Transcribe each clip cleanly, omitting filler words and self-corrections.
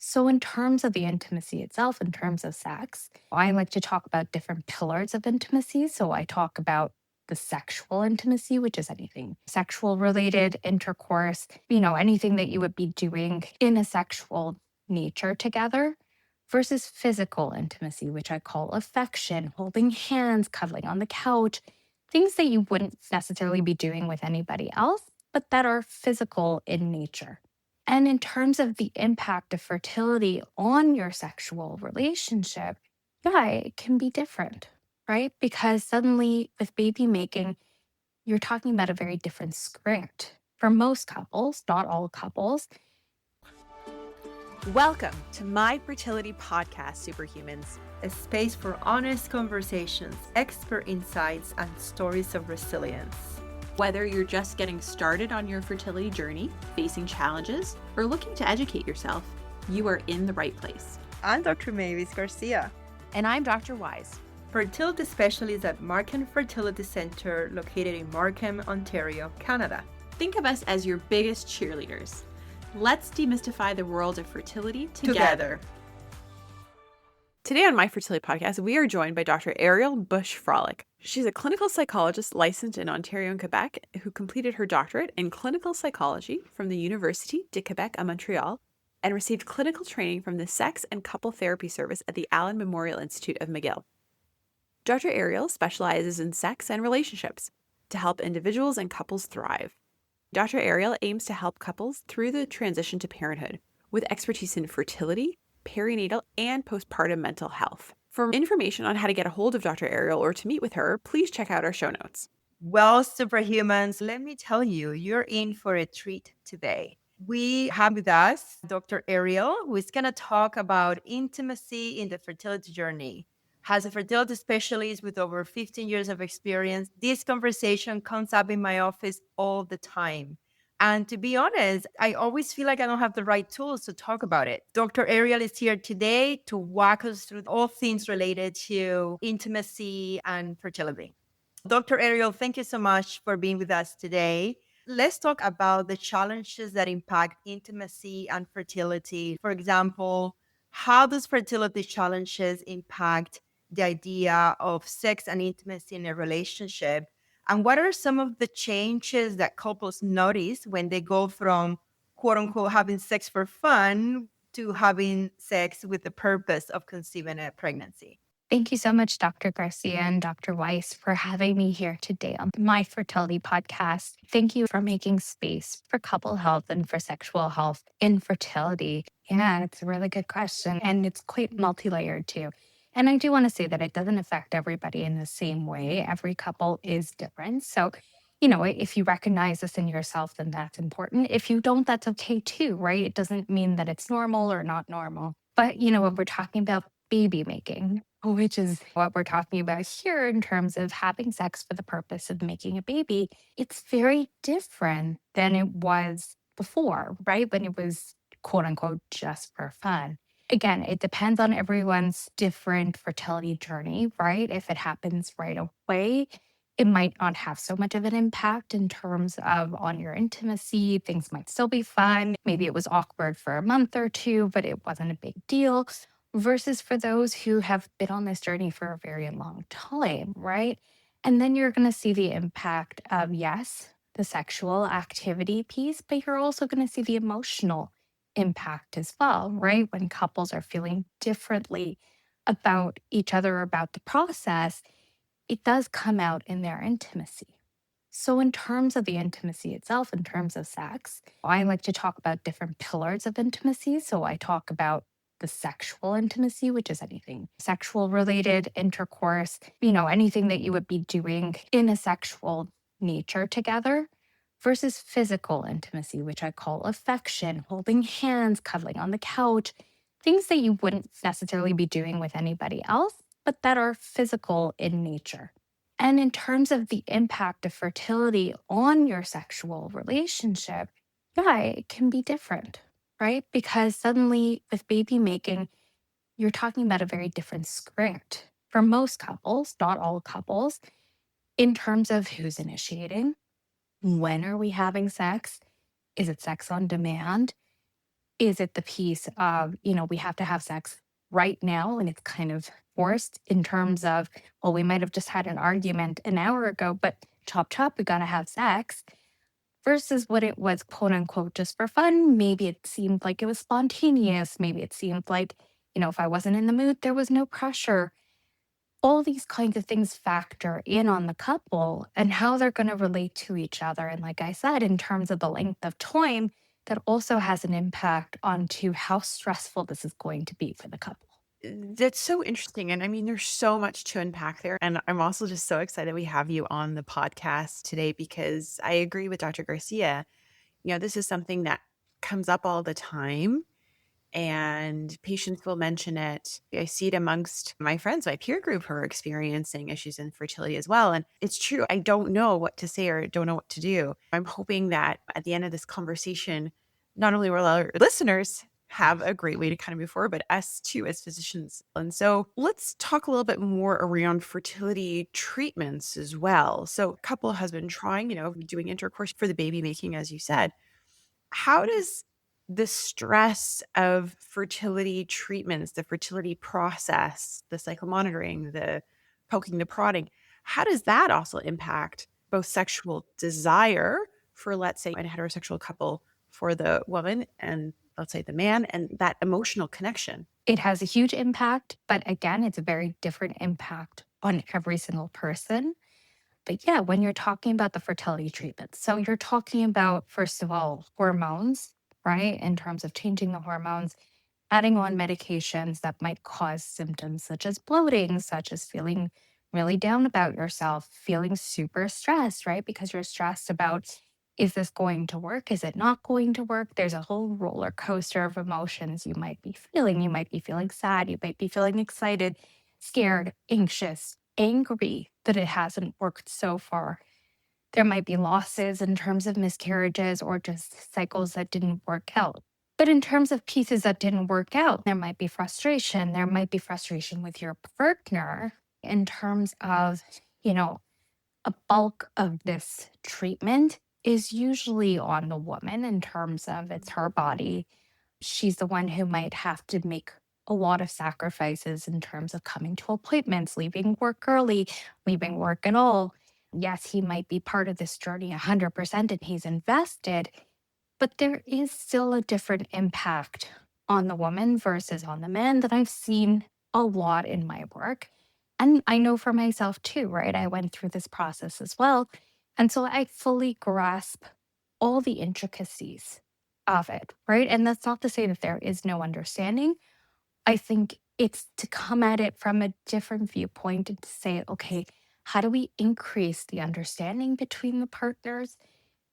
So, in terms of the intimacy itself, in terms of sex, I like to talk about different pillars of intimacy. So, I talk about the sexual intimacy, which is anything sexual related intercourse, anything that you would be doing in a sexual nature together, versus physical intimacy, which I call affection, holding hands, cuddling on the couch, things that you wouldn't necessarily be doing with anybody else, but that are physical in nature. And in terms of the impact of fertility on your sexual relationship, yeah, it can be different, right? Because suddenly with baby making, you're talking about a very different script. For most couples, not all couples. Welcome to my fertility podcast, Superhumans. A space for honest conversations, expert insights, and stories of resilience. Whether you're just getting started on your fertility journey, facing challenges, or looking to educate yourself, you are in the right place. I'm Dr. Mavis Garcia. And I'm Dr. Wise, fertility specialist at Markham Fertility Center, located in Markham, Ontario, Canada. Think of us as your biggest cheerleaders. Let's demystify the world of fertility together. Today on my fertility podcast, we are joined by Dr. Arielle Buch-Frohlich. She's a clinical psychologist licensed in Ontario and Quebec who completed her doctorate in clinical psychology from the Université de Québec à Montréal and received clinical training from the Sex and Couple Therapy Service at the Allen Memorial Institute of McGill. Dr. Arielle specializes in sex and relationships to help individuals and couples thrive. Dr. Arielle aims to help couples through the transition to parenthood with expertise in fertility, perinatal, and postpartum mental health. For information on how to get a hold of Dr. Arielle or to meet with her, please check out our show notes. Well, superhumans, let me tell you, you're in for a treat today. We have with us Dr. Arielle, who is going to talk about intimacy in the fertility journey. As a fertility specialist with over 15 years of experience, this conversation comes up in my office all the time. And to be honest, I always feel like I don't have the right tools to talk about it. Dr. Arielle is here today to walk us through all things related to intimacy and fertility. Dr. Arielle, thank you so much for being with us today. Let's talk about the challenges that impact intimacy and fertility. For example, how does fertility challenges impact the idea of sex and intimacy in a relationship? And what are some of the changes that couples notice when they go from, quote unquote, having sex for fun to having sex with the purpose of conceiving a pregnancy? Thank you so much, Dr. Garcia and Dr. Weiss, for having me here today on my fertility podcast. Thank you for making space for couple health and for sexual health in fertility. Yeah, it's a really good question. And it's quite multi-layered too. And I do want to say that it doesn't affect everybody in the same way. Every couple is different. So, if you recognize this in yourself, then that's important. If you don't, that's okay too, right? It doesn't mean that it's normal or not normal. But, when we're talking about baby making, which is what we're talking about here in terms of having sex for the purpose of making a baby, it's very different than it was before, right? When it was quote unquote just for fun. Again, it depends on everyone's different fertility journey, right? If it happens right away, it might not have so much of an impact in terms of on your intimacy. Things might still be fun. Maybe it was awkward for a month or two, but it wasn't a big deal. Versus for those who have been on this journey for a very long time, right? And then you're going to see the impact of, yes, the sexual activity piece, but you're also going to see the emotional impact as well, right? When couples are feeling differently about each other, about the process, it does come out in their intimacy. So in terms of the intimacy itself, in terms of sex, I like to talk about different pillars of intimacy. So I talk about the sexual intimacy, which is anything sexual related intercourse, anything that you would be doing in a sexual nature together, versus physical intimacy, which I call affection, holding hands, cuddling on the couch, things that you wouldn't necessarily be doing with anybody else, but that are physical in nature. And in terms of the impact of fertility on your sexual relationship, yeah, it can be different, right? Because suddenly with baby making, you're talking about a very different script. For most couples, not all couples, in terms of who's initiating, when are we having sex? Is it sex on demand? Is it the piece of, we have to have sex right now and it's kind of forced in terms of, well, we might have just had an argument an hour ago, but chop chop, we got to have sex versus what it was, quote unquote, just for fun. Maybe it seemed like it was spontaneous. Maybe it seemed like, if I wasn't in the mood, there was no pressure. All these kinds of things factor in on the couple and how they're going to relate to each other. And like I said, in terms of the length of time, that also has an impact onto how stressful this is going to be for the couple. That's so interesting. And I mean, there's so much to unpack there. And I'm also just so excited we have you on the podcast today because I agree with Dr. Garcia. This is something that comes up all the time and patients will mention it. I see it amongst my friends, my peer group who are experiencing issues in fertility as well. And it's true. I don't know what to say or don't know what to do. I'm hoping that at the end of this conversation, not only will our listeners have a great way to kind of move forward, but us too as physicians. And so let's talk a little bit more around fertility treatments as well. So a couple has been trying, doing intercourse for the baby making, as you said. How does the stress of fertility treatments, the fertility process, the cycle monitoring, the poking, the prodding, how does that also impact both sexual desire for, let's say, a heterosexual couple for the woman and let's say the man, and that emotional connection? It has a huge impact, but again, it's a very different impact on every single person. But yeah, when you're talking about the fertility treatments, so you're talking about, first of all, hormones, right? In terms of changing the hormones, adding on medications that might cause symptoms such as bloating, such as feeling really down about yourself, feeling super stressed, right? Because you're stressed about, is this going to work? Is it not going to work? There's a whole roller coaster of emotions you might be feeling. You might be feeling sad. You might be feeling excited, scared, anxious, angry that it hasn't worked so far. There might be losses in terms of miscarriages or just cycles that didn't work out. But in terms of pieces that didn't work out, there might be frustration. There might be frustration with your partner in terms of, a bulk of this treatment is usually on the woman in terms of it's her body. She's the one who might have to make a lot of sacrifices in terms of coming to appointments, leaving work early, leaving work at all. Yes, he might be part of this journey 100% and he's invested, but there is still a different impact on the woman versus on the man that I've seen a lot in my work. And I know for myself too, right? I went through this process as well. And so I fully grasp all the intricacies of it, right? And that's not to say that there is no understanding. I think it's to come at it from a different viewpoint and to say, okay, how do we increase the understanding between the partners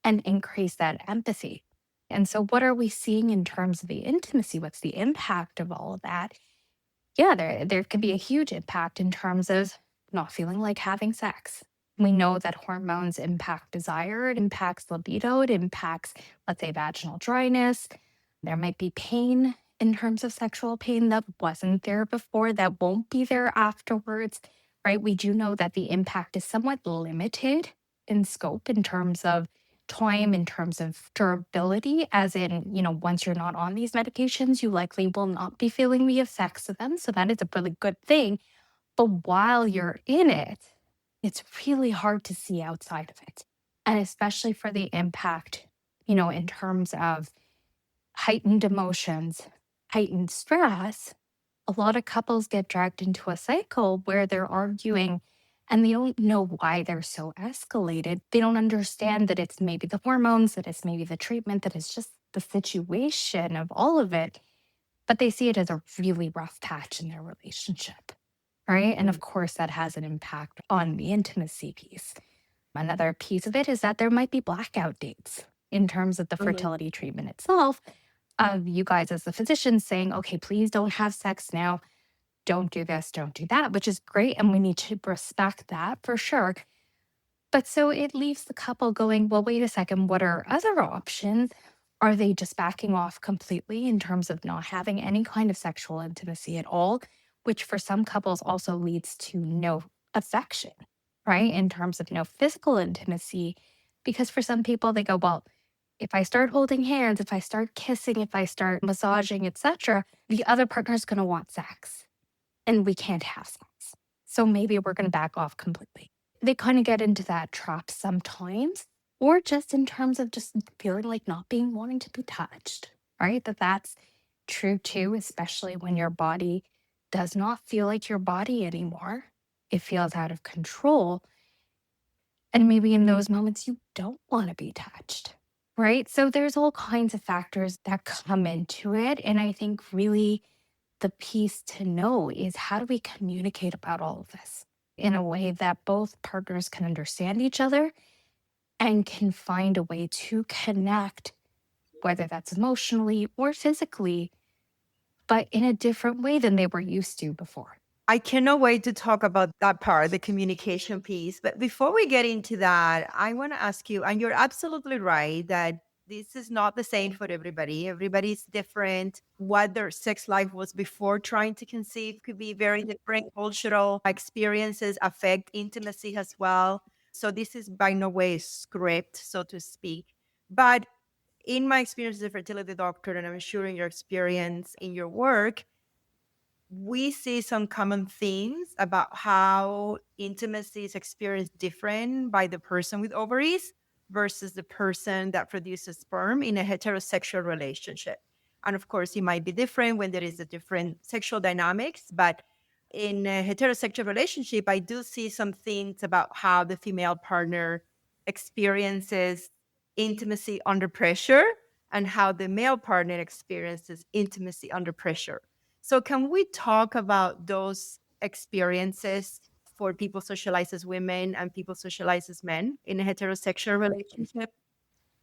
and increase that empathy? And so what are we seeing in terms of the intimacy? What's the impact of all of that? Yeah, there can be a huge impact in terms of not feeling like having sex. We know that hormones impact desire, it impacts libido, it impacts, let's say, vaginal dryness. There might be pain in terms of sexual pain that wasn't there before, that won't be there afterwards, right? We do know that the impact is somewhat limited in scope in terms of time, in terms of durability, as in, once you're not on these medications, you likely will not be feeling the effects of them. So that is a really good thing. But while you're in it, it's really hard to see outside of it. And especially for the impact, in terms of heightened emotions, heightened stress, a lot of couples get dragged into a cycle where they're arguing and they don't know why they're so escalated. They don't understand that it's maybe the hormones, that it's maybe the treatment, that it's just the situation of all of it. But they see it as a really rough patch in their relationship, right? And of course, that has an impact on the intimacy piece. Another piece of it is that there might be blackout dates in terms of the fertility treatment itself, of you guys as the physicians saying, okay, please don't have sex now. Don't do this, don't do that, which is great. And we need to respect that for sure. But so it leaves the couple going, well, wait a second, what are other options? Are they just backing off completely in terms of not having any kind of sexual intimacy at all, which for some couples also leads to no affection, right? In terms of no physical intimacy, because for some people they go, well, If I start holding hands, if I start kissing, if I start massaging, etc., the other partner is going to want sex and we can't have sex. So maybe we're going to back off completely. They kind of get into that trap sometimes, or just in terms of just feeling like not being wanting to be touched, right? That's true too, especially when your body does not feel like your body anymore. It feels out of control. And maybe in those moments, you don't want to be touched, right? So there's all kinds of factors that come into it. And I think really the piece to know is, how do we communicate about all of this in a way that both partners can understand each other and can find a way to connect, whether that's emotionally or physically, but in a different way than they were used to before. I cannot wait to talk about that part, the communication piece. But before we get into that, I want to ask you, and you're absolutely right that this is not the same for everybody. Everybody's different. What their sex life was before trying to conceive could be very different. Cultural experiences affect intimacy as well. So this is by no way a script, so to speak. But in my experience as a fertility doctor, and I'm sure in your experience in your work, we see some common themes about how intimacy is experienced different by the person with ovaries versus the person that produces sperm in a heterosexual relationship. And of course, it might be different when there is a different sexual dynamics, but in a heterosexual relationship, I do see some things about how the female partner experiences intimacy under pressure and how the male partner experiences intimacy under pressure. So can we talk about those experiences for people socialized as women and people socialized as men in a heterosexual relationship?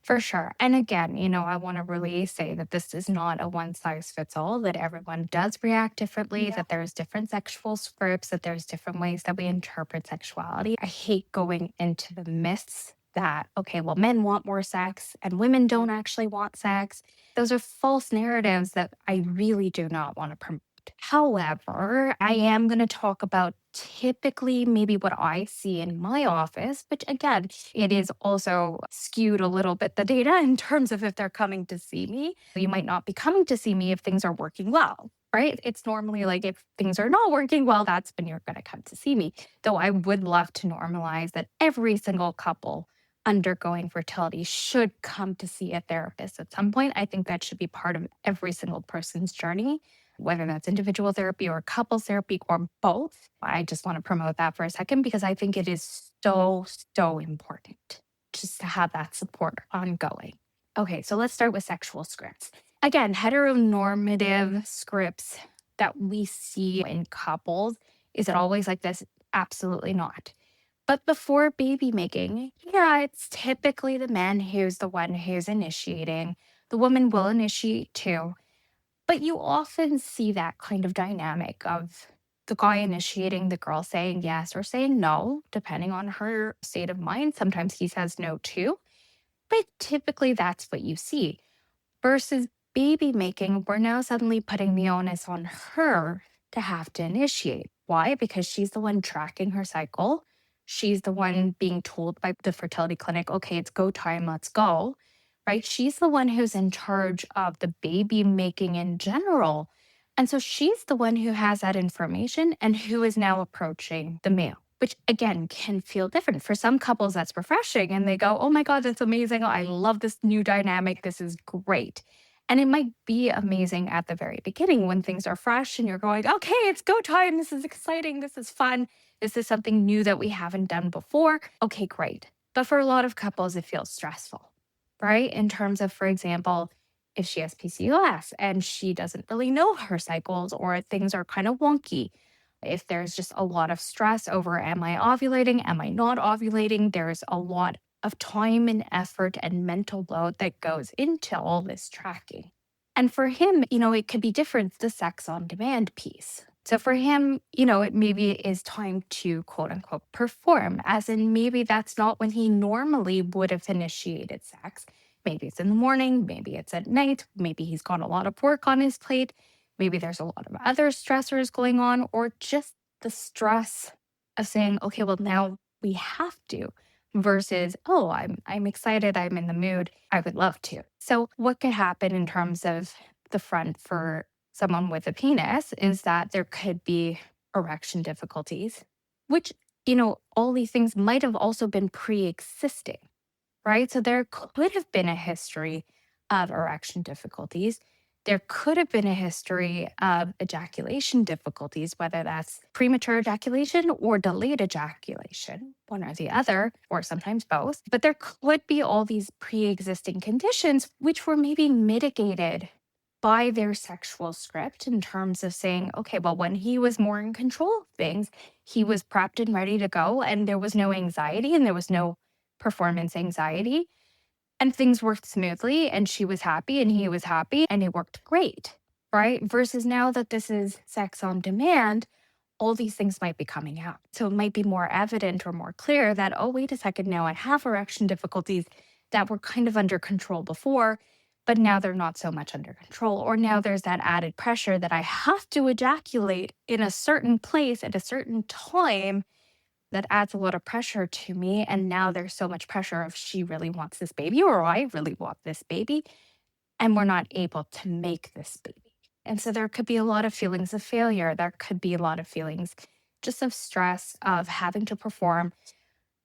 For sure. And again, I want to really say that this is not a one size fits all, that everyone does react differently, that there's different sexual scripts, that there's different ways that we interpret sexuality. I hate going into the myths that, okay, well, men want more sex and women don't actually want sex. Those are false narratives that I really do not want to promote. However, I am going to talk about typically maybe what I see in my office, which again, it is also skewed a little bit, the data, in terms of if they're coming to see me. You might not be coming to see me if things are working well, right? It's normally like if things are not working well, that's when you're going to come to see me. Though I would love to normalize that every single couple undergoing fertility should come to see a therapist at some point. I think that should be part of every single person's journey, whether that's individual therapy or couples therapy or both. I just want to promote that for a second because I think it is so, so important just to have that support ongoing. Okay, so let's start with sexual scripts. Again, heteronormative scripts that we see in couples. Is it always like this? Absolutely not. But before baby making, it's typically the man who's the one who's initiating. The woman will initiate too. But you often see that kind of dynamic of the guy initiating, the girl saying yes or saying no, depending on her state of mind. Sometimes he says no too. But typically that's what you see. Versus baby making, we're now suddenly putting the onus on her to have to initiate. Why? Because she's the one tracking her cycle. She's the one being told by the fertility clinic, okay, it's go time, let's go. Right? She's the one who's in charge of the baby making in general. And so she's the one who has that information and who is now approaching the male, which again can feel different. For some couples, that's refreshing and they go, oh my God, that's amazing. I love this new dynamic. This is great. And it might be amazing at the very beginning when things are fresh and you're going, okay, it's go time. This is exciting. This is fun. This is something new that we haven't done before. Okay, great. But for a lot of couples, it feels stressful, right? In terms of, for example, if she has PCOS and she doesn't really know her cycles or things are kind of wonky, if there's just a lot of stress over, am I ovulating? Am I not ovulating? There's a lot of time and effort and mental load that goes into all this tracking. And for him, it could be different, the sex on demand piece. So for him, it maybe is time to quote unquote perform, as in maybe that's not when he normally would have initiated sex. Maybe it's in the morning, maybe it's at night, maybe he's got a lot of work on his plate, maybe there's a lot of other stressors going on, or just the stress of saying, okay, well, now we have to. versus, oh, I'm excited, I'm in the mood, I would love to. So what could happen in terms of the front for someone with a penis is that there could be erection difficulties, which, all these things might have also been pre-existing, right? So there could have been a history of erection difficulties. There could have been a history of ejaculation difficulties, whether that's premature ejaculation or delayed ejaculation, one or the other, or sometimes both. But there could be all these pre existing conditions, which were maybe mitigated by their sexual script in terms of saying, okay, well, when he was more in control of things, he was prepped and ready to go, and there was no anxiety and there was no performance anxiety, and things worked smoothly, and she was happy and he was happy and it worked great, right? Versus now that this is sex on demand, all these things might be coming out. So it might be more evident or more clear that, oh, wait a second, now I have erection difficulties that were kind of under control before, but now they're not so much under control. Or now there's that added pressure that I have to ejaculate in a certain place at a certain time that adds a lot of pressure to me. And now there's so much pressure if she really wants this baby or I really want this baby, and we're not able to make this baby. And so there could be a lot of feelings of failure. There could be a lot of feelings just of stress, of having to perform.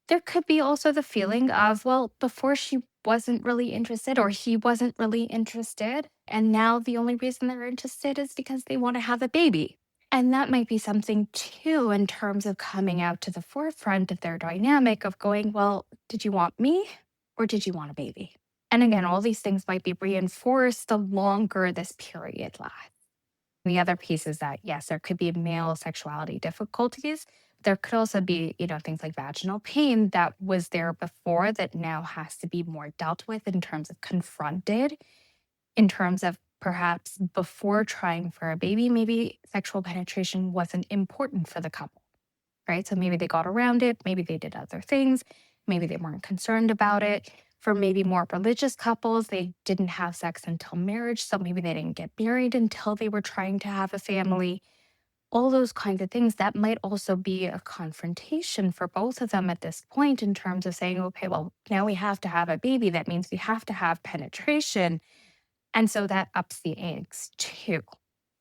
There could be also the feeling of, well, before she wasn't really interested or he wasn't really interested. And now the only reason they're interested is because they want to have a baby. And that might be something too, in terms of coming out to the forefront of their dynamic of going, well, did you want me or did you want a baby? And again, all these things might be reinforced the longer this period lasts. The other piece is that, yes, there could be male sexuality difficulties. There could also be, things like vaginal pain that was there before that now has to be more dealt with in terms of confronted, in terms of perhaps before trying for a baby, maybe sexual penetration wasn't important for the couple, right? So maybe they got around it, maybe they did other things, maybe they weren't concerned about it. For maybe more religious couples, they didn't have sex until marriage, so maybe they didn't get married until they were trying to have a family. All those kinds of things that might also be a confrontation for both of them at this point in terms of saying, okay, well, now we have to have a baby. That means we have to have penetration. And so that ups the angst too,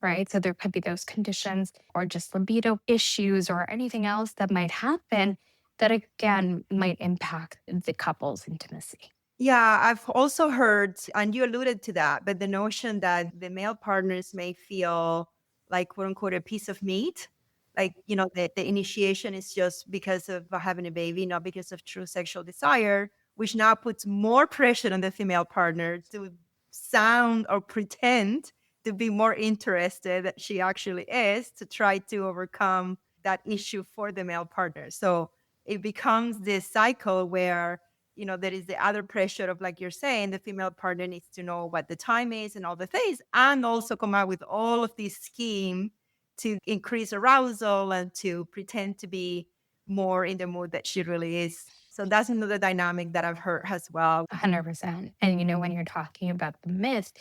right? So there could be those conditions or just libido issues or anything else that might happen that again might impact the couple's intimacy. Yeah, I've also heard, and you alluded to that, but the notion that the male partners may feel like, quote unquote, a piece of meat. Like, the initiation is just because of having a baby, not because of true sexual desire, which now puts more pressure on the female partner to sound or pretend to be more interested than she actually is to try to overcome that issue for the male partner. So it becomes this cycle where there is the other pressure of, like you're saying, the female partner needs to know what the time is and all the things, and also come out with all of this scheme to increase arousal and to pretend to be more in the mood that she really is. So that's another dynamic that I've heard as well. 100%. And, when you're talking about the myth,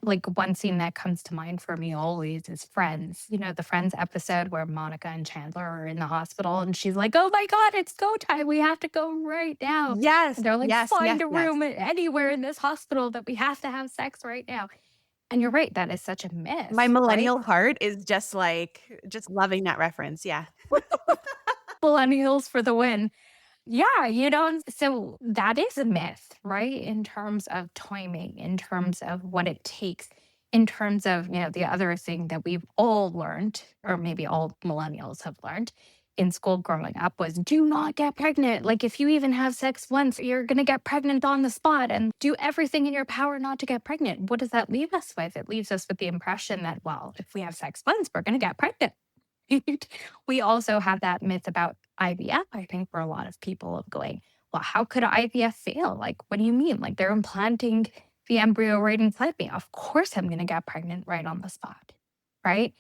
like one scene that comes to mind for me always is Friends. The Friends episode where Monica and Chandler are in the hospital and she's like, oh my God, it's go time. We have to go right now. Yes. And they're like, yes, find yes, a room anywhere in this hospital that we have to have sex right now. And you're right. That is such a myth. My millennial heart is just loving that reference. Yeah. Millennials for the win. Yeah, so that is a myth, right? In terms of timing, in terms of what it takes, in terms of, the other thing that we've all learned, or maybe all millennials have learned in school growing up was do not get pregnant. Like if you even have sex once, you're going to get pregnant on the spot, and do everything in your power not to get pregnant. What does that leave us with? It leaves us with the impression that, well, if we have sex once, we're going to get pregnant. We also have that myth about IVF, I think, for a lot of people of going, well, how could IVF fail? Like, what do you mean? Like, they're implanting the embryo right inside me. Of course, I'm going to get pregnant right on the spot, right?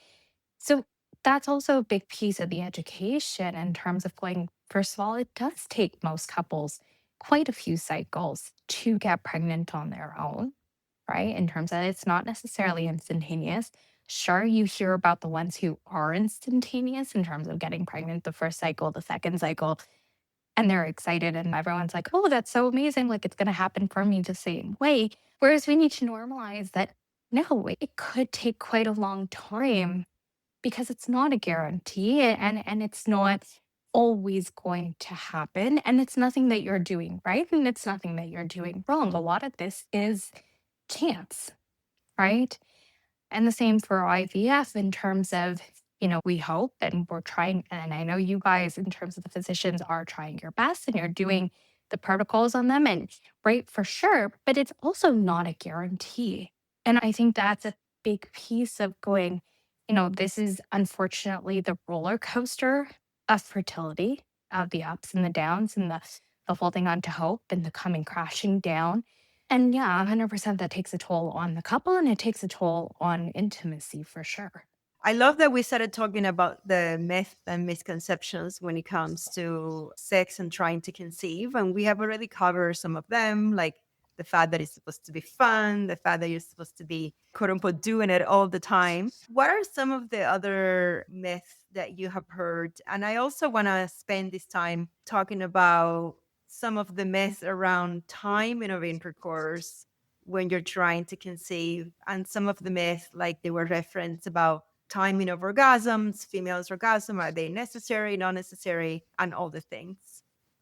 So that's also a big piece of the education in terms of going, first of all, it does take most couples quite a few cycles to get pregnant on their own, right? In terms of it's not necessarily instantaneous. Sure, you hear about the ones who are instantaneous in terms of getting pregnant the first cycle, the second cycle. and they're excited and everyone's like, oh, that's so amazing. Like it's going to happen for me the same way. Whereas we need to normalize that no, it could take quite a long time because it's not a guarantee and it's not always going to happen. And it's nothing that you're doing right. And it's nothing that you're doing wrong. A lot of this is chance, right? And the same for IVF in terms of, we hope and we're trying. And I know you guys, in terms of the physicians, are trying your best and you're doing the protocols on them. And right, for sure. But it's also not a guarantee. And I think that's a big piece of going, this is unfortunately the roller coaster of fertility, of the ups and the downs and the holding on to hope and the coming crashing down. And yeah, 100% that takes a toll on the couple and it takes a toll on intimacy for sure. I love that we started talking about the myth and misconceptions when it comes to sex and trying to conceive. And we have already covered some of them, like the fact that it's supposed to be fun, the fact that you're supposed to be, quote unquote, doing it all the time. What are some of the other myths that you have heard? And I also want to spend this time talking about some of the myths around timing of intercourse when you're trying to conceive, and some of the myths, like they were referenced about timing of orgasms, females' orgasm, are they necessary, not necessary, and all the things.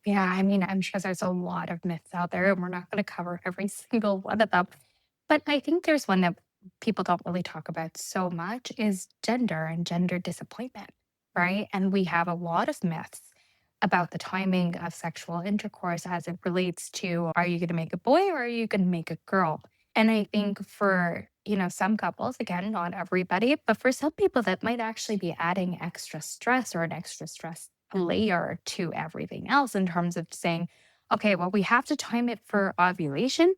Yeah, I mean, I'm sure there's a lot of myths out there, and we're not going to cover every single one of them. But I think there's one that people don't really talk about so much is gender and gender disappointment, right? And we have a lot of myths about the timing of sexual intercourse as it relates to, are you going to make a boy or are you going to make a girl? And I think for, some couples, again, not everybody, but for some people that might actually be adding extra stress or an extra stress layer to everything else in terms of saying, okay, well, we have to time it for ovulation.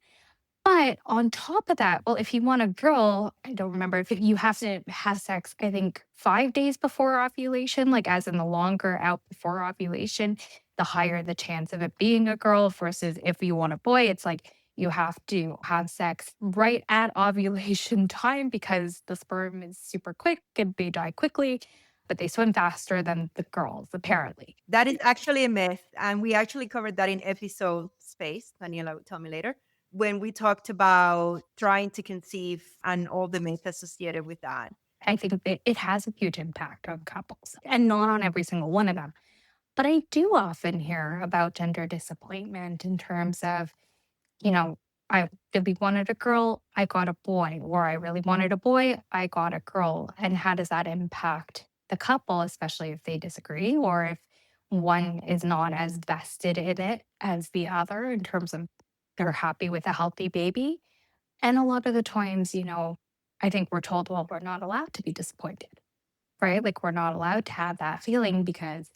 But on top of that, well, if you want a girl, I don't remember if you have to have sex, I think 5 days before ovulation, like as in the longer out before ovulation, the higher the chance of it being a girl versus if you want a boy, it's like you have to have sex right at ovulation time because the sperm is super quick and they die quickly, but they swim faster than the girls, apparently. That is actually a myth. And we actually covered that in episode space. Daniela will tell me later, when we talked about trying to conceive and all the myths associated with that. I think that it has a huge impact on couples and not on every single one of them. But I do often hear about gender disappointment in terms of, I really wanted a girl, I got a boy, or I really wanted a boy, I got a girl. And how does that impact the couple, especially if they disagree or if one is not as vested in it as the other in terms of they're happy with a healthy baby? And a lot of the times, I think we're told, well, we're not allowed to be disappointed, right? Like we're not allowed to have that feeling because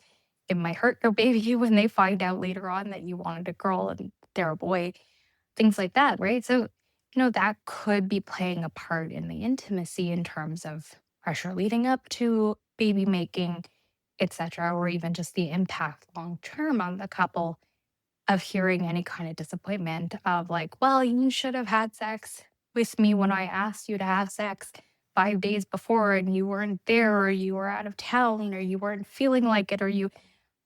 it might hurt your baby when they find out later on that you wanted a girl and they're a boy, things like that, right? So, that could be playing a part in the intimacy in terms of pressure leading up to baby making, etc., or even just the impact long term on the couple of hearing any kind of disappointment of like, well, you should have had sex with me when I asked you to have sex 5 days before and you weren't there or you were out of town or you weren't feeling like it or you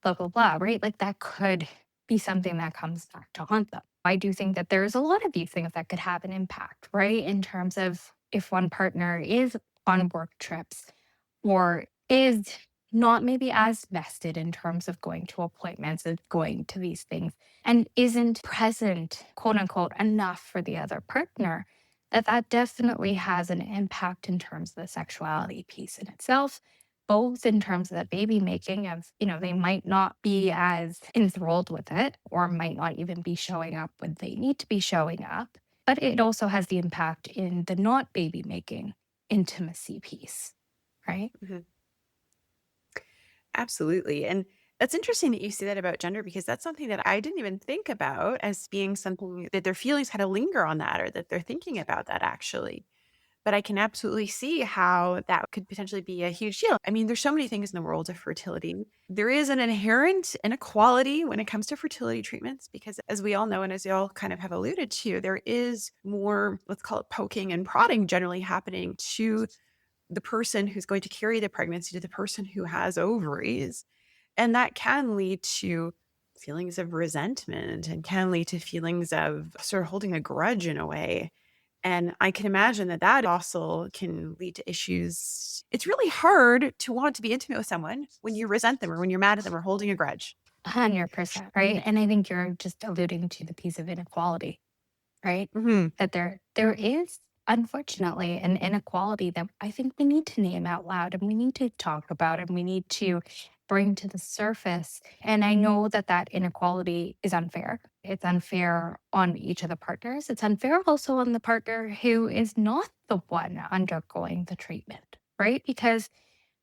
blah, blah, blah, right? Like that could be something that comes back to haunt them. I do think that there's a lot of these things that could have an impact, right? In terms of if one partner is on work trips or is not maybe as vested in terms of going to appointments and going to these things and isn't present, quote unquote, enough for the other partner, that definitely has an impact in terms of the sexuality piece in itself, both in terms of the baby making of, they might not be as enthralled with it or might not even be showing up when they need to be showing up. But it also has the impact in the not baby making intimacy piece, right? Mm-hmm. Absolutely. And that's interesting that you say that about gender because that's something that I didn't even think about as being something that their feelings had to linger on that or that they're thinking about that actually. But I can absolutely see how that could potentially be a huge deal. I mean, there's so many things in the world of fertility. There is an inherent inequality when it comes to fertility treatments because as we all know, and as you all kind of have alluded to, there is more, let's call it poking and prodding generally happening to the person who's going to carry the pregnancy, to the person who has ovaries. And that can lead to feelings of resentment and can lead to feelings of sort of holding a grudge in a way. And I can imagine that that also can lead to issues. It's really hard to want to be intimate with someone when you resent them or when you're mad at them or holding a grudge. 100%, right? And I think you're just alluding to the piece of inequality, right? Mm-hmm. That there is unfortunately an inequality that I think we need to name out loud and we need to talk about and we need to bring to the surface. And I know that that inequality is unfair. It's unfair on each of the partners. It's unfair also on the partner who is not the one undergoing the treatment, right? Because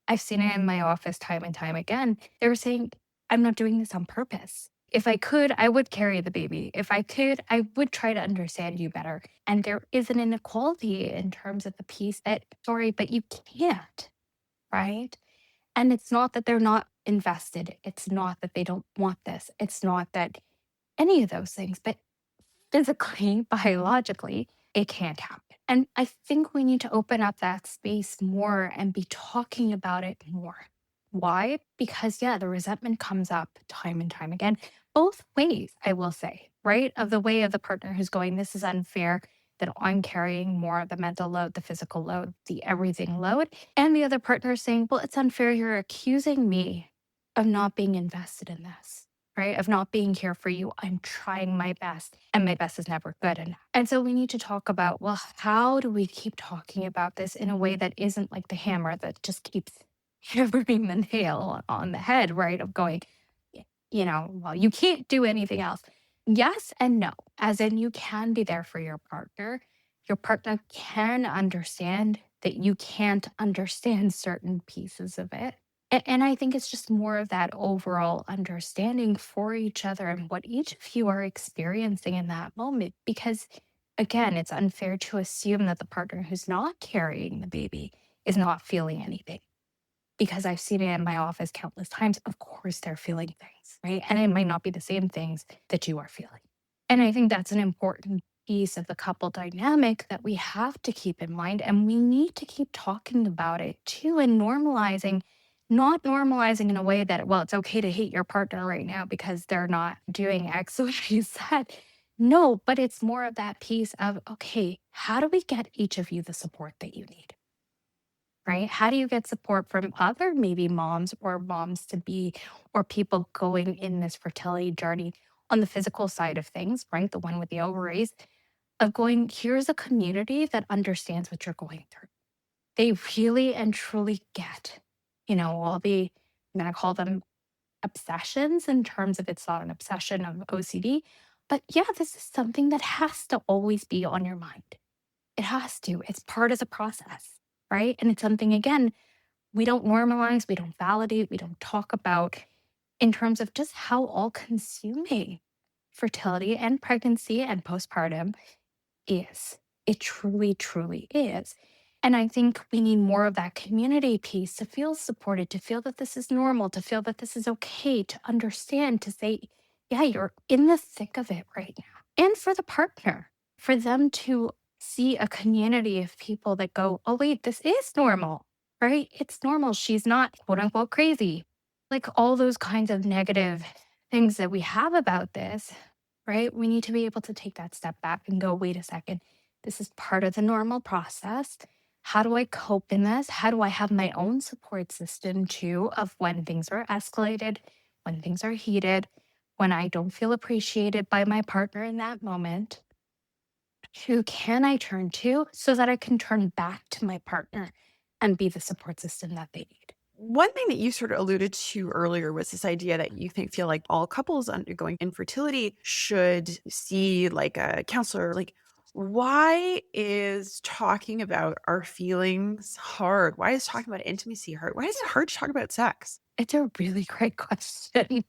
I've seen it in my office time and time again. They were saying, I'm not doing this on purpose. If I could, I would carry the baby. If I could, I would try to understand you better. And there is an inequality in terms of the piece that, sorry, but you can't, right? And it's not that they're not invested. It's not that they don't want this. It's not that any of those things, but physically, biologically, it can't happen. And I think we need to open up that space more and be talking about it more. Why? Because, yeah, the resentment comes up time and time again, both ways, I will say, right? Of the way of the partner who's going, this is unfair, that I'm carrying more of the mental load, the physical load, the everything load. And the other partner saying, well, it's unfair. You're accusing me of not being invested in this, right? Of not being here for you. I'm trying my best and my best is never good enough. And so we need to talk about, well, how do we keep talking about this in a way that isn't like the hammer that just keeps hammering the nail on the head, right? Of going, well, you can't do anything else. Yes and no, as in you can be there for your partner. Your partner can understand that you can't understand certain pieces of it. And I think it's just more of that overall understanding for each other and what each of you are experiencing in that moment. Because again, it's unfair to assume that the partner who's not carrying the baby is not feeling anything. Because I've seen it in my office countless times. Of course, they're feeling things, right? And it might not be the same things that you are feeling. And I think that's an important piece of the couple dynamic that we have to keep in mind. And we need to keep talking about it too and normalizing, not normalizing in a way that, well, it's okay to hate your partner right now because they're not doing X, what you said. No, but it's more of that piece of, okay, how do we get each of you the support that you need? Right? How do you get support from other maybe moms or moms to be or people going in this fertility journey on the physical side of things, right? The one with the ovaries, of going, here's a community that understands what you're going through. They really and truly get, all the, I'm going to call them obsessions in terms of it's not an obsession of OCD, but yeah, this is something that has to always be on your mind. It has to. It's part of the process, right? And it's something, again, we don't normalize, we don't validate, we don't talk about in terms of just how all consuming fertility and pregnancy and postpartum is. It truly, truly is. And I think we need more of that community piece to feel supported, to feel that this is normal, to feel that this is okay, to understand, to say, yeah, you're in the thick of it right now. And for the partner, for them to see a community of people that go, oh, wait, this is normal, right? It's normal. She's not quote unquote crazy. Like all those kinds of negative things that we have about this, right? We need to be able to take that step back and go, wait a second, this is part of the normal process. How do I cope in this? How do I have my own support system too of when things are escalated, when things are heated, when I don't feel appreciated by my partner in that moment? Who can I turn to so that I can turn back to my partner and be the support system that they need? One thing that you sort of alluded to earlier was this idea that you feel like all couples undergoing infertility should see like a counselor. Like, why is talking about our feelings hard? Why is talking about intimacy hard? Why is it hard to talk about sex? It's a really great question.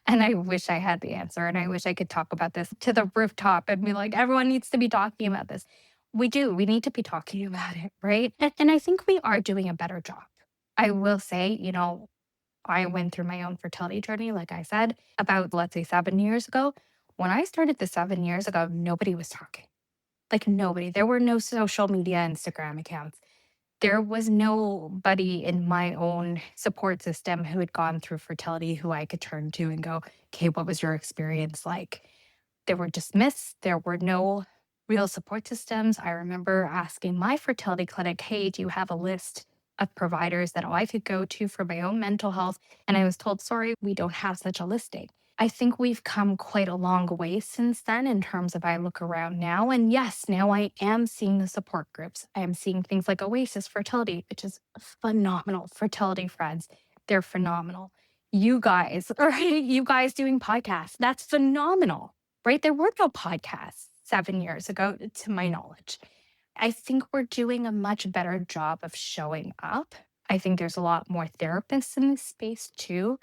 And I wish I had the answer. And I wish I could talk about this to the rooftop and be like, everyone needs to be talking about this. We do. We need to be talking about it, right? And I think we are doing a better job. I will say, I went through my own fertility journey, like I said, about, let's say, 7 years ago. When I started this 7 years ago, nobody was talking. Like nobody. There were no social media, Instagram accounts. There was nobody in my own support system who had gone through fertility who I could turn to and go, okay, what was your experience like? They were dismissed. There were no real support systems. I remember asking my fertility clinic, hey, do you have a list of providers that I could go to for my own mental health? And I was told, sorry, we don't have such a listing. I think we've come quite a long way since then in terms of I look around now. And yes, now I am seeing the support groups. I am seeing things like Oasis Fertility, which is phenomenal. Fertility Friends, they're phenomenal. You guys, right? You guys doing podcasts, that's phenomenal, right? There were no podcasts 7 years ago, to my knowledge. I think we're doing a much better job of showing up. I think there's a lot more therapists in this space too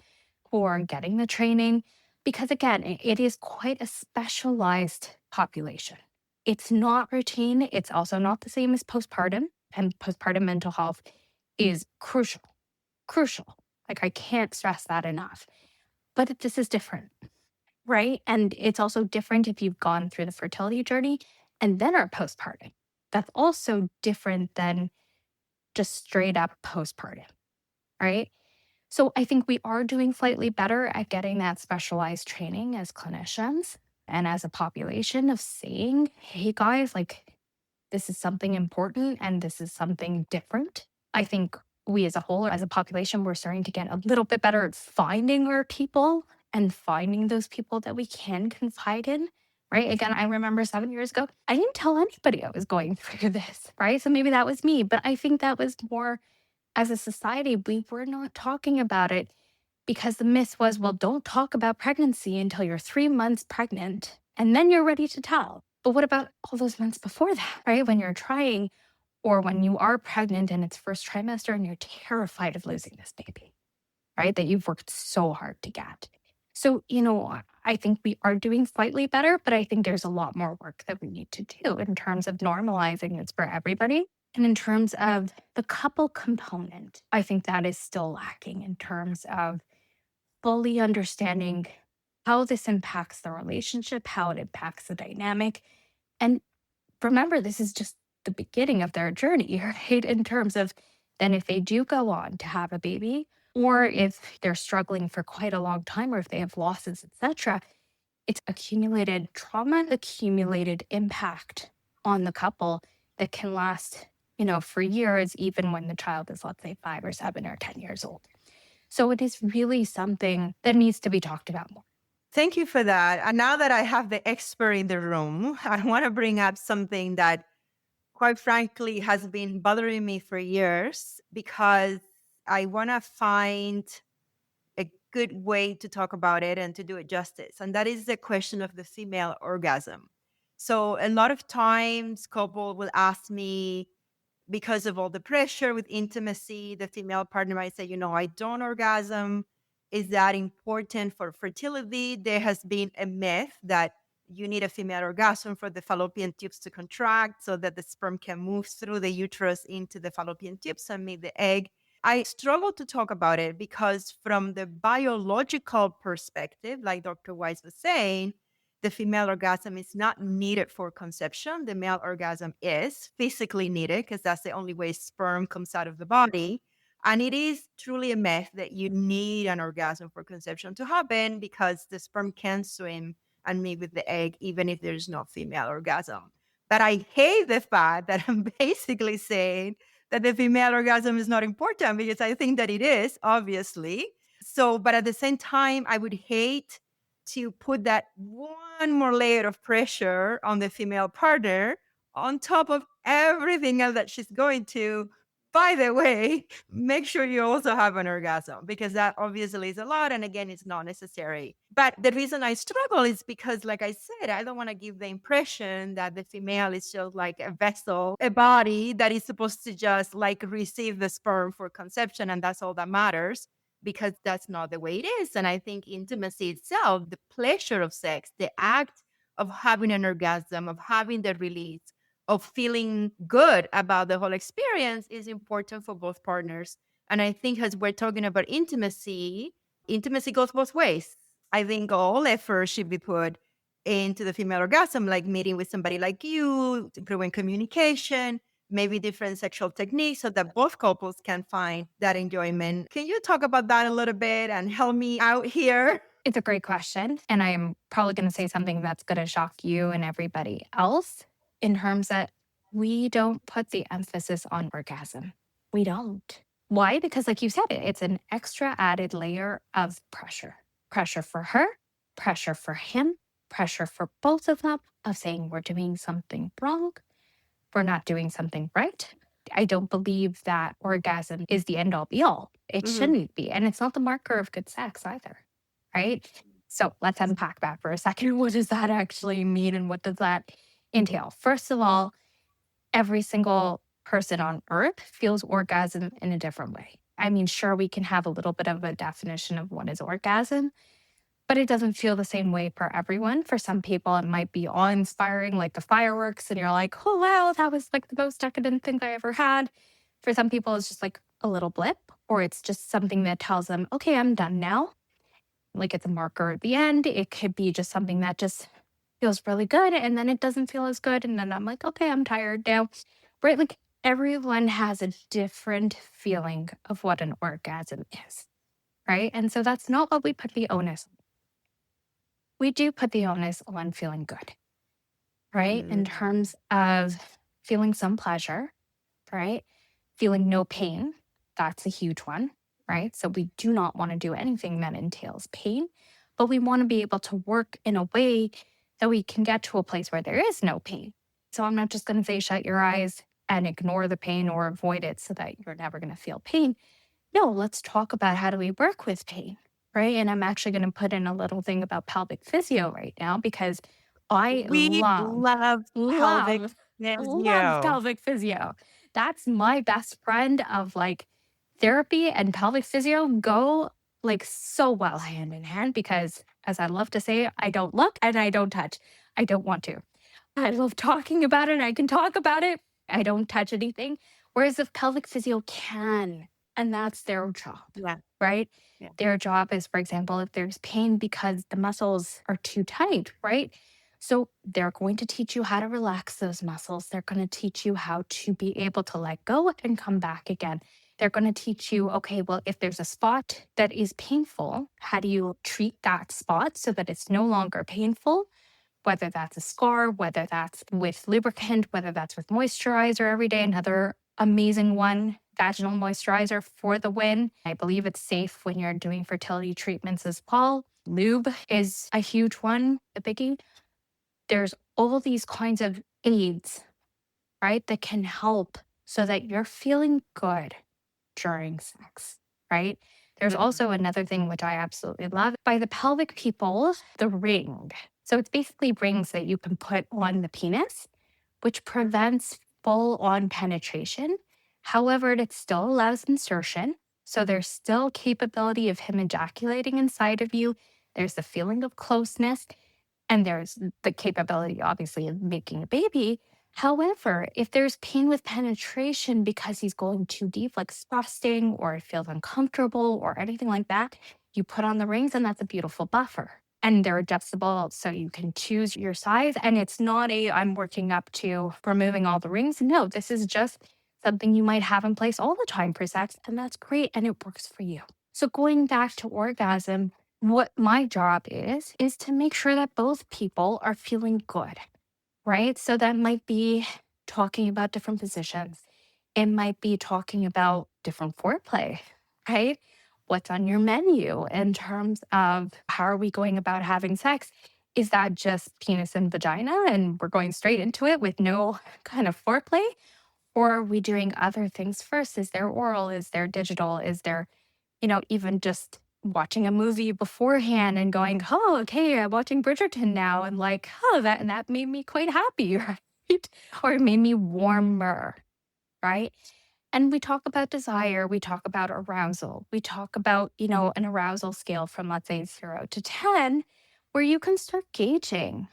who are getting the training because, again, it is quite a specialized population. It's not routine. It's also not the same as postpartum, and postpartum mental health is crucial, crucial. Like, I can't stress that enough. But this is different, right? And it's also different if you've gone through the fertility journey and then are postpartum. That's also different than just straight up postpartum, right? So I think we are doing slightly better at getting that specialized training as clinicians and as a population of saying, hey guys, like this is something important and this is something different. I think we as a whole, as a population, we're starting to get a little bit better at finding our people and finding those people that we can confide in, right? Again, I remember 7 years ago, I didn't tell anybody I was going through this, right? So maybe that was me, but I think that was more as a society, we were not talking about it because the myth was, well, don't talk about pregnancy until you're 3 months pregnant and then you're ready to tell. But what about all those months before that, right? When you're trying or when you are pregnant and it's first trimester and you're terrified of losing this baby, right? That you've worked so hard to get. So, I think we are doing slightly better, but I think there's a lot more work that we need to do in terms of normalizing this for everybody. And in terms of the couple component, I think that is still lacking in terms of fully understanding how this impacts the relationship, how it impacts the dynamic. And remember, this is just the beginning of their journey, right? In terms of then if they do go on to have a baby, or if they're struggling for quite a long time, or if they have losses, etc., it's accumulated trauma, accumulated impact on the couple that can last, for years, even when the child is, let's say, 5 or 7 or 10 years old. So it is really something that needs to be talked about more. Thank you for that. And now that I have the expert in the room, I want to bring up something that, quite frankly, has been bothering me for years because I want to find a good way to talk about it and to do it justice. And that is the question of the female orgasm. So a lot of times couple will ask me, because of all the pressure with intimacy, the female partner might say, I don't orgasm. Is that important for fertility? There has been a myth that you need a female orgasm for the fallopian tubes to contract so that the sperm can move through the uterus into the fallopian tubes and meet the egg. I struggle to talk about it because from the biological perspective, like Dr. Weiss was saying, the female orgasm is not needed for conception. The male orgasm is physically needed because that's the only way sperm comes out of the body. And it is truly a myth that you need an orgasm for conception to happen because the sperm can swim and meet with the egg, even if there's no female orgasm. But I hate the fact that I'm basically saying that the female orgasm is not important because I think that it is, obviously. So, but at the same time, I would hate to put that one more layer of pressure on the female partner on top of everything else that she's going to. By the way, make sure you also have an orgasm because that obviously is a lot. And again, it's not necessary. But the reason I struggle is because, like I said, I don't want to give the impression that the female is just like a vessel, a body that is supposed to just like receive the sperm for conception. And that's all that matters, because that's not the way it is. And I think intimacy itself, the pleasure of sex, the act of having an orgasm, of having the release, of feeling good about the whole experience is important for both partners. And I think as we're talking about intimacy goes both ways. I think all effort should be put into the female orgasm, like meeting with somebody like you, improving communication, maybe different sexual techniques so that both couples can find that enjoyment. Can you talk about that a little bit and help me out here? It's a great question. And I'm probably going to say something that's going to shock you and everybody else in terms that we don't put the emphasis on orgasm. We don't. Why? Because like you said, it's an extra added layer of pressure. Pressure for her, pressure for him, pressure for both of them of saying we're doing something wrong, we're not doing something right. I don't believe that orgasm is the end all be all. It shouldn't be. And it's not the marker of good sex either. Right? So let's unpack that for a second. What does that actually mean and what does that entail? First of all, every single person on earth feels orgasm in a different way. I mean, sure, we can have a little bit of a definition of what is orgasm, but it doesn't feel the same way for everyone. For some people, it might be awe-inspiring, like the fireworks, and you're like, oh, wow, that was like the most decadent thing I ever had. For some people, it's just like a little blip, or it's just something that tells them, okay, I'm done now. Like it's a marker at the end. It could be just something that just feels really good and then it doesn't feel as good. And then I'm like, okay, I'm tired now. Right? Like everyone has a different feeling of what an orgasm is. Right? And so that's not what we put the onus on. We do put the onus on feeling good. Right? In terms of feeling some pleasure. Right? Feeling no pain. That's a huge one. Right? So we do not want to do anything that entails pain, but we want to be able to work in a way that we can get to a place where there is no pain. So I'm not just going to say shut your eyes and ignore the pain or avoid it so that you're never going to feel pain. No, let's talk about how do we work with pain, right? And I'm actually going to put in a little thing about pelvic physio right now because We love pelvic pelvic physio. That's my best friend of like therapy and pelvic physio go like so well hand in hand because as I love to say, I don't look and I don't touch. I don't want to. I love talking about it and I can talk about it. I don't touch anything. Whereas if pelvic physio can, and that's their job, right? Yeah. Their job is, for example, if there's pain because the muscles are too tight, right? So they're going to teach you how to relax those muscles. They're going to teach you how to be able to let go and come back again. They're going to teach you, okay, well, if there's a spot that is painful, how do you treat that spot so that it's no longer painful? Whether that's a scar, whether that's with lubricant, whether that's with moisturizer every day, another amazing one, vaginal moisturizer for the win. I believe it's safe when you're doing fertility treatments as well. Lube is a huge one, a biggie. There's all these kinds of aids, right, that can help so that you're feeling good during sex, right? There's also another thing which I absolutely love. By the pelvic people, the ring. So it's basically rings that you can put on the penis, which prevents full-on penetration. However, it still allows insertion. So there's still capability of him ejaculating inside of you. There's the feeling of closeness. And there's the capability, obviously, of making a baby. However, if there's pain with penetration because he's going too deep, like thrusting, or it feels uncomfortable or anything like that, you put on the rings and that's a beautiful buffer. And they're adjustable so you can choose your size. And it's not I'm working up to removing all the rings. No, this is just something you might have in place all the time for sex. And that's great. And it works for you. So going back to orgasm, what my job is to make sure that both people are feeling good. Right? So that might be talking about different positions. It might be talking about different foreplay, right? What's on your menu in terms of how are we going about having sex? Is that just penis and vagina and we're going straight into it with no kind of foreplay? Or are we doing other things first? Is there oral? Is there digital? Is there, even just watching a movie beforehand and going, oh, okay, I'm watching Bridgerton now. And like, oh, that made me quite happy, right? Or it made me warmer, right? And we talk about desire. We talk about arousal. We talk about, an arousal scale from, let's say, 0 to 10, where you can start gauging.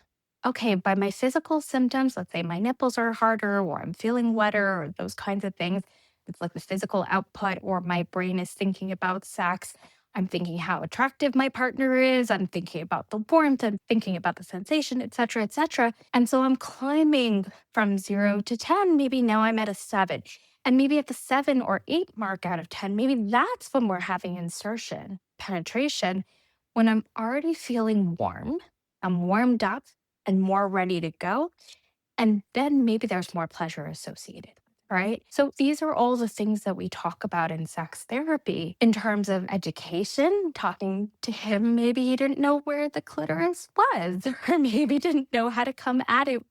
Okay, by my physical symptoms, let's say my nipples are harder or I'm feeling wetter or those kinds of things. It's like the physical output or my brain is thinking about sex. I'm thinking how attractive my partner is. I'm thinking about the warmth. I'm thinking about the sensation, et cetera, et cetera. And so I'm climbing from 0 to 10. Maybe now I'm at a 7. And maybe at the 7 or 8 mark out of 10, maybe that's when we're having insertion, penetration, when I'm already feeling warm, I'm warmed up and more ready to go. And then maybe there's more pleasure associated. Right. So these are all the things that we talk about in sex therapy in terms of education. Talking to him, maybe he didn't know where the clitoris was, or maybe didn't know how to come at it.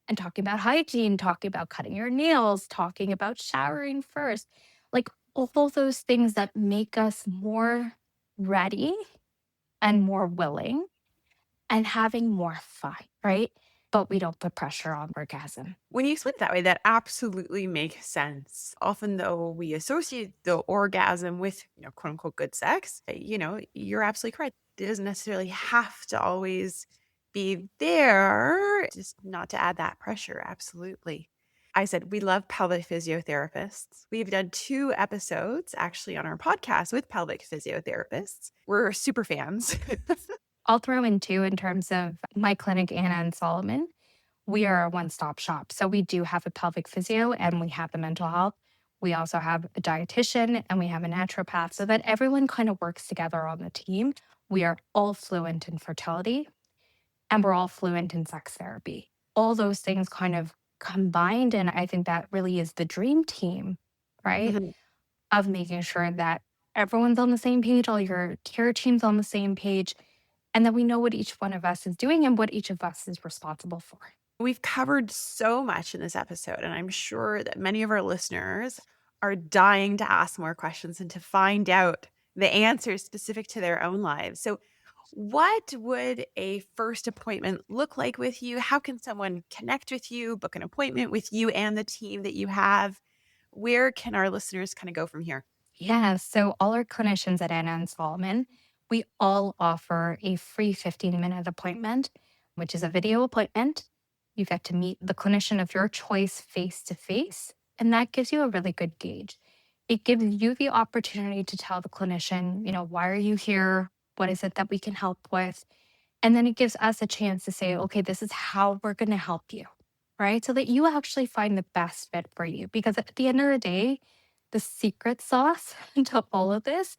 And talking about hygiene, talking about cutting your nails, talking about showering first, like all those things that make us more ready and more willing and having more fun. Right. But we don't put pressure on orgasm. When you explain it that way, that absolutely makes sense. Often, though, we associate the orgasm with, quote unquote, good sex. You're absolutely correct. It doesn't necessarily have to always be there, just not to add that pressure. Absolutely. I said, we love pelvic physiotherapists. We've done 2 episodes actually on our podcast with pelvic physiotherapists. We're super fans. I'll throw in too, in terms of my clinic, Anna and Solomon, we are a one-stop shop. So we do have a pelvic physio and we have the mental health. We also have a dietitian and we have a naturopath, so that everyone kind of works together on the team. We are all fluent in fertility and we're all fluent in sex therapy. All those things kind of combined. And I think that really is the dream team, right? Mhm. Of making sure that everyone's on the same page, all your care team's on the same page, and that we know what each one of us is doing and what each of us is responsible for. We've covered so much in this episode, and I'm sure that many of our listeners are dying to ask more questions and to find out the answers specific to their own lives. So, what would a first appointment look like with you? How can someone connect with you, book an appointment with you and the team that you have? Where can our listeners kind of go from here? Yeah, so all our clinicians at Anna and Solomon, we all offer a free 15-minute appointment, which is a video appointment. You get to meet the clinician of your choice face to face, and that gives you a really good gauge. It gives you the opportunity to tell the clinician, why are you here? What is it that we can help with? And then it gives us a chance to say, okay, this is how we're going to help you, right? So that you actually find the best fit for you. Because at the end of the day, the secret sauce to all of this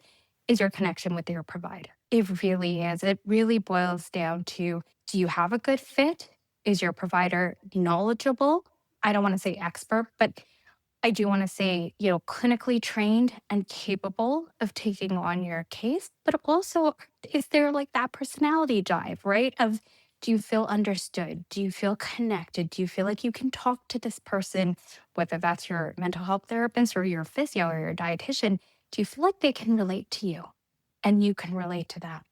is your connection with your provider. It really is. It really boils down to, do you have a good fit? Is your provider knowledgeable? I don't want to say expert, but I do want to say, clinically trained and capable of taking on your case. But also, is there like that personality jive, right? Of, do you feel understood? Do you feel connected? Do you feel like you can talk to this person, whether that's your mental health therapist or your physio or your dietitian? Do you feel like they can relate to you and you can relate to them,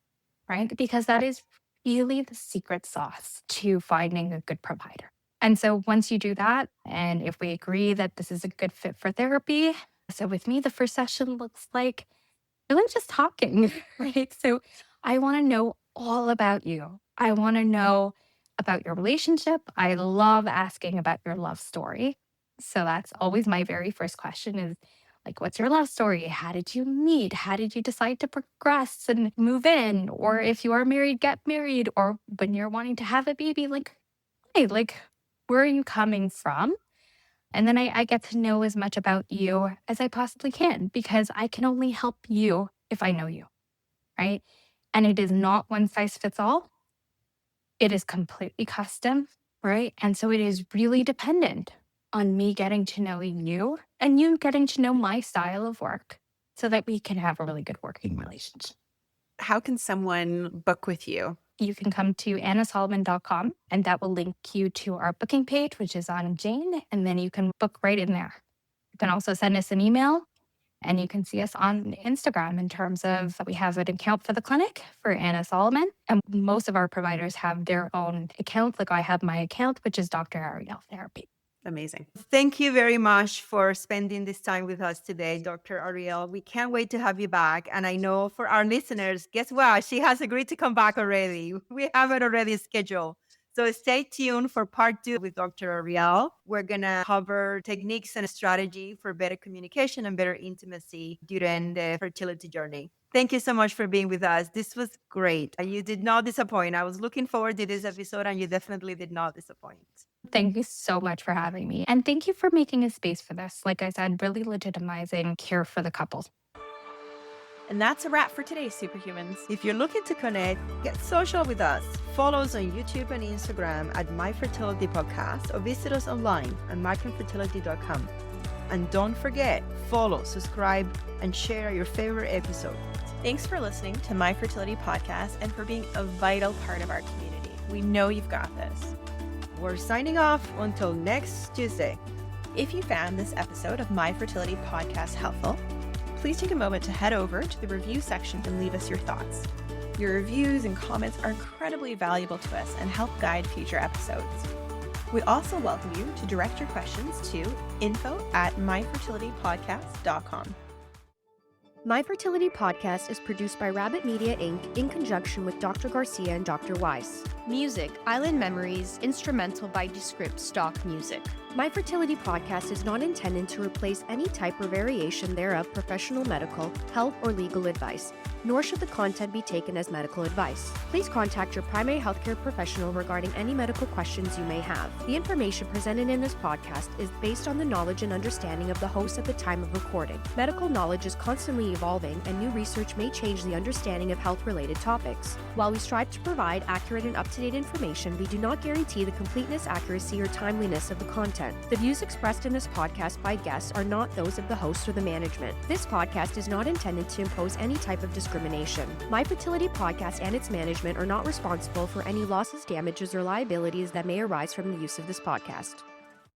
right? Because that is really the secret sauce to finding a good provider. And so once you do that, and if we agree that this is a good fit for therapy, so with me, the first session looks like really just talking, right? So I want to know all about you. I want to know about your relationship. I love asking about your love story. So that's always my very first question is like, what's your love story? How did you meet? How did you decide to progress and move in? Or if you are married, get married. Or when you're wanting to have a baby, like, hey, like, where are you coming from? And then I get to know as much about you as I possibly can, because I can only help you if I know you, right? And it is not one size fits all. It is completely custom, right? And so it is really dependent on me getting to know you and you getting to know my style of work so that we can have a really good working relationship. How can someone book with you? You can come to annasolomon.com and that will link you to our booking page, which is on Jane, and then you can book right in there. You can also send us an email and you can see us on Instagram in terms of we have an account for the clinic for Anna Solomon. And most of our providers have their own account. Like I have my account, which is Dr. Arielle Therapy. Amazing. Thank you very much for spending this time with us today, Dr. Arielle. We can't wait to have you back. And I know for our listeners, guess what? She has agreed to come back already. We have it already scheduled. So stay tuned for part 2 with Dr. Arielle. We're going to cover techniques and strategy for better communication and better intimacy during the fertility journey. Thank you so much for being with us. This was great. You did not disappoint. I was looking forward to this episode, and you definitely did not disappoint. Thank you so much for having me. And thank you for making a space for this. Like I said, really legitimizing care for the couple. And that's a wrap for today, Superhumans. If you're looking to connect, get social with us. Follow us on YouTube and Instagram at My Fertility Podcast, or visit us online at myconfertility.com. And don't forget, follow, subscribe, and share your favorite episode. Thanks for listening to My Fertility Podcast and for being a vital part of our community. We know you've got this. We're signing off until next Tuesday. If you found this episode of My Fertility Podcast helpful, please take a moment to head over to the review section and leave us your thoughts. Your reviews and comments are incredibly valuable to us and help guide future episodes. We also welcome you to direct your questions to info@myfertilitypodcast.com. My Fertility Podcast is produced by Rabbit Media Inc. in conjunction with Dr. Garcia and Dr. Weiss. Music, Island Memories, instrumental by Descript stock music. My Fertility Podcast is not intended to replace any type or variation thereof professional medical, health, or legal advice, nor should the content be taken as medical advice. Please contact your primary healthcare professional regarding any medical questions you may have. The information presented in this podcast is based on the knowledge and understanding of the host at the time of recording. Medical knowledge is constantly evolving, and new research may change the understanding of health-related topics. While we strive to provide accurate and up-to-date information, we do not guarantee the completeness, accuracy, or timeliness of the content. The views expressed in this podcast by guests are not those of the host or the management. This podcast is not intended to impose any type of discrimination. My Fertility Podcast and its management are not responsible for any losses, damages, or liabilities that may arise from the use of this podcast.